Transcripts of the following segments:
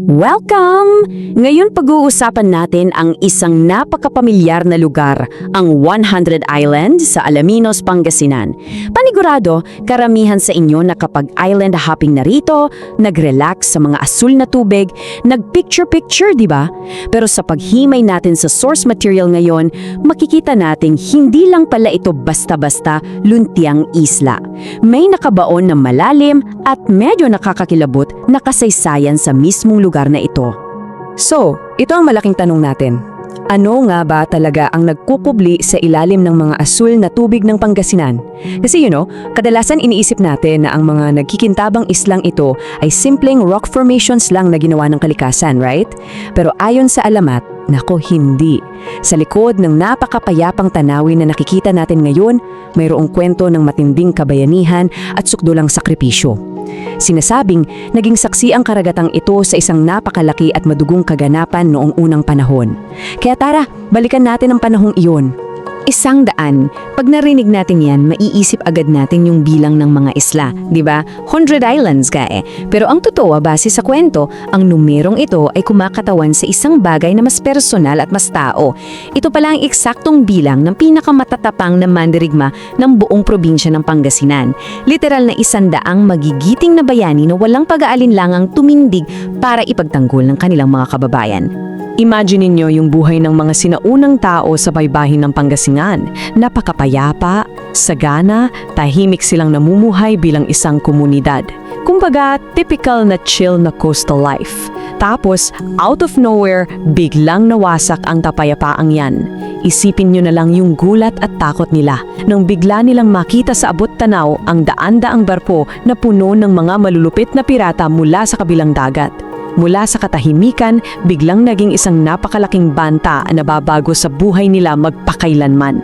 Welcome! Ngayon pag-uusapan natin ang isang napakapamilyar na lugar, ang 100 Island sa Alaminos, Pangasinan. Panigurado, karamihan sa inyo na kapag island hopping na rito, nag-relax sa mga asul na tubig, nag-picture-picture, di ba? Pero sa paghimay natin sa source material ngayon, makikita nating hindi lang pala ito basta-basta luntiang isla. May nakabaon na malalim at medyo nakakakilabot na kasaysayan sa mismong lugar na ito. So, ito ang malaking tanong natin. Ano nga ba talaga ang nagkukubli sa ilalim ng mga asul na tubig ng Pangasinan? Kasi kadalasan iniisip natin na ang mga nagkikintabang islang ito ay simpleng rock formations lang na ginawa ng kalikasan, right? Pero ayon sa alamat, nako hindi. Sa likod ng napakapayapang tanawin na nakikita natin ngayon, mayroong kwento ng matinding kabayanihan at sukdulang sakripisyo. Sinasabing naging saksi ang karagatang ito sa isang napakalaki at madugong kaganapan noong unang panahon. Kaya tara, balikan natin ang panahong iyon. 100. Pag narinig natin yan, maiisip agad natin yung bilang ng mga isla, di ba? 100 islands ka eh. Pero ang totoo, base sa kwento, ang numerong ito ay kumakatawan sa isang bagay na mas personal at mas tao. Ito pala ang eksaktong bilang ng pinakamatatapang na mandirigma ng buong probinsya ng Pangasinan. Literal na 100 magigiting na bayani na walang pag-aalinlangang tumindig para ipagtanggol ng kanilang mga kababayan. Imagine niyo yung buhay ng mga sinaunang tao sa baybayin ng Pangasinan. Napakapayapa, sagana, tahimik silang namumuhay bilang isang komunidad. Kumbaga, typical na chill na coastal life. Tapos, out of nowhere, biglang nawasak ang kapayapaang yan. Isipin niyo na lang yung gulat at takot nila nang bigla nilang makita sa abot tanaw ang daan-daang barko na puno ng mga malulupit na pirata mula sa kabilang dagat. Mula sa katahimikan, biglang naging isang napakalaking banta na babago sa buhay nila magpakailanman.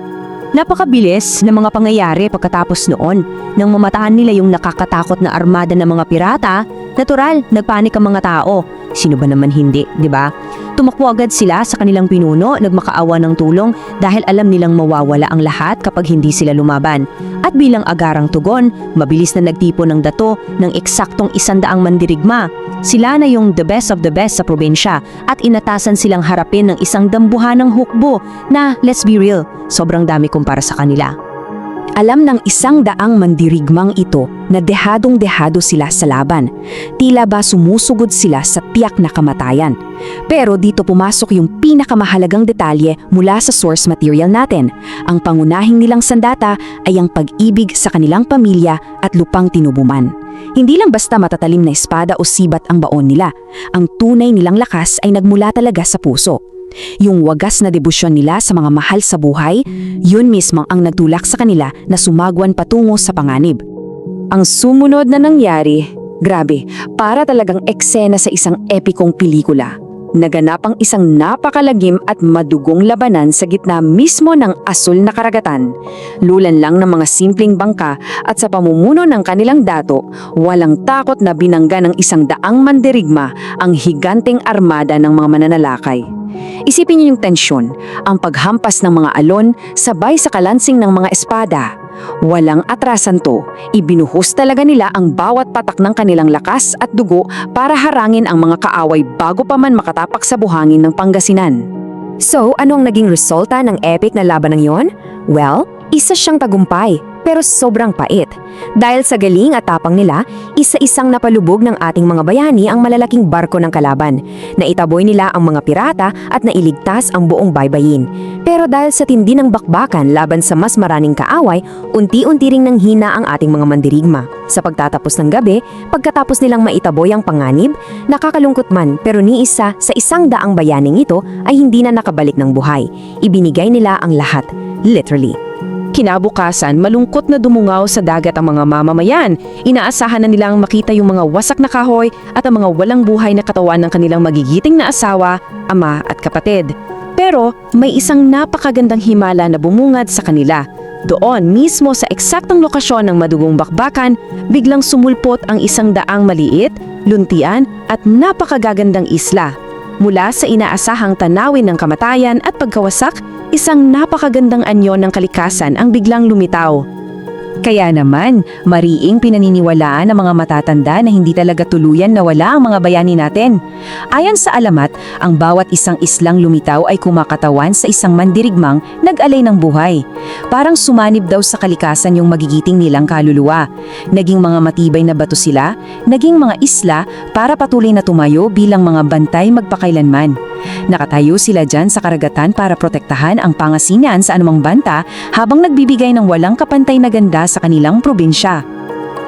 Napakabilis ng mga pangyayari pagkatapos noon. Nang mamatahan nila yung nakakatakot na armada ng mga pirata, natural, nagpanik ang mga tao. Sino ba naman hindi, di ba? Tumakbo agad sila sa kanilang pinuno, nagmakaawa ng tulong dahil alam nilang mawawala ang lahat kapag hindi sila lumaban. At bilang agarang tugon, mabilis na nagtipo ng dato ng eksaktong 100 mandirigma. Sila na yung the best of the best sa probinsya at inatasan silang harapin ng isang dambuhanang hukbo na, let's be real, sobrang dami kumpara sa kanila. Alam ng 100 mandirigmang ito na dehadong-dehado sila sa laban. Tila ba sumusugod sila sa tiyak na kamatayan. Pero dito pumasok yung pinakamahalagang detalye mula sa source material natin. Ang pangunahing nilang sandata ay ang pag-ibig sa kanilang pamilya at lupang tinubuman. Hindi lang basta matatalim na espada o sibat ang baon nila. Ang tunay nilang lakas ay nagmula talaga sa puso. Yung wagas na debosyon nila sa mga mahal sa buhay, yun mismo ang nagtulak sa kanila na sumagwan patungo sa panganib. Ang sumunod na nangyari, grabe, para talagang eksena sa isang epikong pelikula. Naganap ang isang napakalagim at madugong labanan sa gitna mismo ng asul na karagatan. Lulan lang ng mga simpleng bangka at sa pamumuno ng kanilang dato, walang takot na binangga ng 100 mandirigma ang higanteng armada ng mga mananalakay. Isipin niyo yung tensyon, ang paghampas ng mga alon sabay sa kalansing ng mga espada. Walang atrasan to, ibinuhos talaga nila ang bawat patak ng kanilang lakas at dugo para harangin ang mga kaaway bago pa man makatapak sa buhangin ng Pangasinan. So, ano ang naging resulta ng epic na laban ng yon? Well, isa siyang tagumpay, pero sobrang pait. Dahil sa galing at tapang nila, isa-isang napalubog ng ating mga bayani ang malalaking barko ng kalaban. Naitaboy nila ang mga pirata at nailigtas ang buong baybayin. Pero dahil sa tindi ng bakbakan laban sa mas maraming kaaway, unti-unti ring nanghina ang ating mga mandirigma. Sa pagtatapos ng gabi, pagkatapos nilang maitaboy ang panganib, nakakalungkot man pero ni isa sa 100 bayaning ito ay hindi na nakabalik ng buhay. Ibinigay nila ang lahat, literally. Kinabukasan, malungkot na dumungaw sa dagat ang mga mamamayan. Inaasahan na nilang makita yung mga wasak na kahoy at ang mga walang buhay na katawan ng kanilang magigiting na asawa, ama at kapatid. Pero may isang napakagandang himala na bumungad sa kanila. Doon mismo sa eksaktong lokasyon ng madugong bakbakan, biglang sumulpot ang 100 maliit, luntian at napakagagandang isla. Mula sa inaasahang tanawin ng kamatayan at pagkawasak, isang napakagandang anyo ng kalikasan ang biglang lumitaw. Kaya naman, mariing pinaniniwalaan ng mga matatanda na hindi talaga tuluyan nawala ang mga bayani natin. Ayon sa alamat, ang bawat isang islang lumitaw ay kumakatawan sa isang mandirigmang nag-alay ng buhay. Parang sumanib daw sa kalikasan yung magigiting nilang kaluluwa. Naging mga matibay na bato sila, naging mga isla para patuloy na tumayo bilang mga bantay magpakailanman. Nakatayo sila dyan sa karagatan para protektahan ang pangasinan sa anumang banta habang nagbibigay ng walang kapantay na ganda sa kanilang probinsya.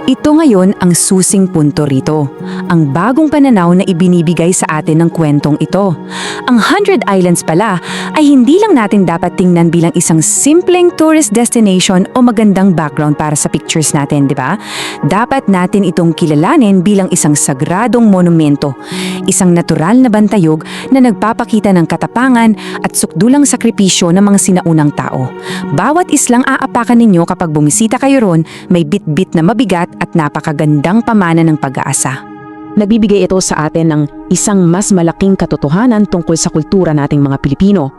Ito ngayon ang susing punto rito, ang bagong pananaw na ibinibigay sa atin ng kwentong ito. Ang 100 Islands pala ay hindi lang natin dapat tingnan bilang isang simpleng tourist destination o magandang background para sa pictures natin, di ba? Dapat natin itong kilalanin bilang isang sagradong monumento, isang natural na bantayog na nagpapakita ng katapangan at sukdulang sakripisyo ng mga sinaunang tao. Bawat islang aapakan ninyo kapag bumisita kayo ron, may bit-bit na mabigat at napakagandang pamana ng pag-aasa. Nagbibigay ito sa atin ng isang mas malaking katotohanan tungkol sa kultura nating mga Pilipino.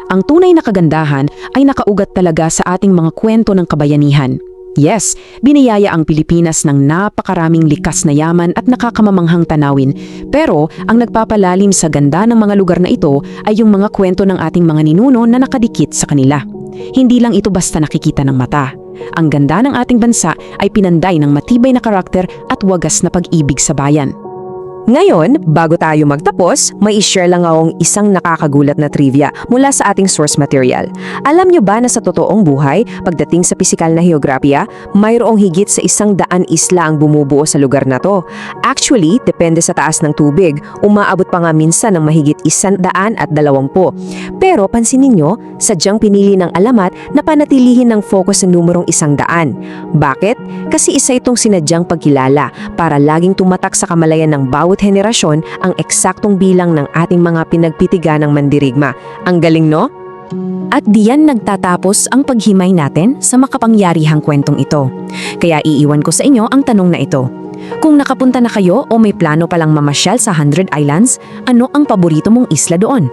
Ang tunay na kagandahan ay nakaugat talaga sa ating mga kwento ng kabayanihan. Yes, biniyaya ang Pilipinas ng napakaraming likas na yaman at nakakamamanghang tanawin. Pero ang nagpapalalim sa ganda ng mga lugar na ito ay yung mga kwento ng ating mga ninuno na nakadikit sa kanila. Hindi lang ito basta nakikita ng mata. Ang ganda ng ating bansa ay pinanday ng matibay na karakter at wagas na pag-ibig sa bayan. Ngayon, bago tayo magtapos, may i-share lang akong isang nakakagulat na trivia mula sa ating source material. Alam nyo ba na sa totoong buhay, pagdating sa pisikal na heograpiya, mayroong higit sa 100 isla ang bumubuo sa lugar na to? Actually, depende sa taas ng tubig, umaabot pa nga minsan ng mahigit 120. Pero pansinin nyo, sadyang pinili ng alamat na panatilihin ng focus sa numerong 100. Bakit? Kasi isa itong sinadyang pagkilala para laging tumatak sa kamalayan ng bawat henerasyon ang eksaktong bilang ng ating mga pinagpitigan ng mandirigma. Ang galing, no? At diyan nagtatapos ang paghimay natin sa makapangyarihang kwentong ito. Kaya iiwan ko sa inyo ang tanong na ito. Kung nakapunta na kayo o may plano palang mamasyal sa 100 Islands, ano ang paborito mong isla doon?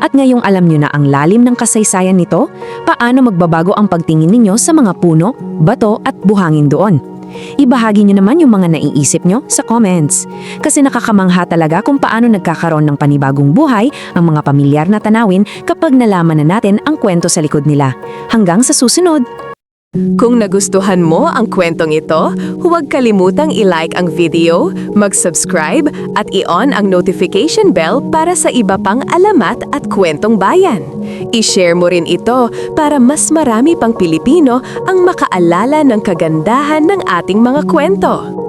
At ngayong alam nyo na ang lalim ng kasaysayan nito, paano magbabago ang pagtingin ninyo sa mga puno, bato at buhangin doon? Ibahagi nyo naman yung mga naiisip nyo sa comments. Kasi nakakamangha talaga kung paano nagkakaroon ng panibagong buhay ang mga pamilyar na tanawin kapag nalaman na natin ang kwento sa likod nila. Hanggang sa susunod! Kung nagustuhan mo ang kwentong ito, huwag kalimutang i-like ang video, mag-subscribe at i-on ang notification bell para sa iba pang alamat at kwentong bayan. I-share mo rin ito para mas marami pang Pilipino ang makaalala ng kagandahan ng ating mga kwento.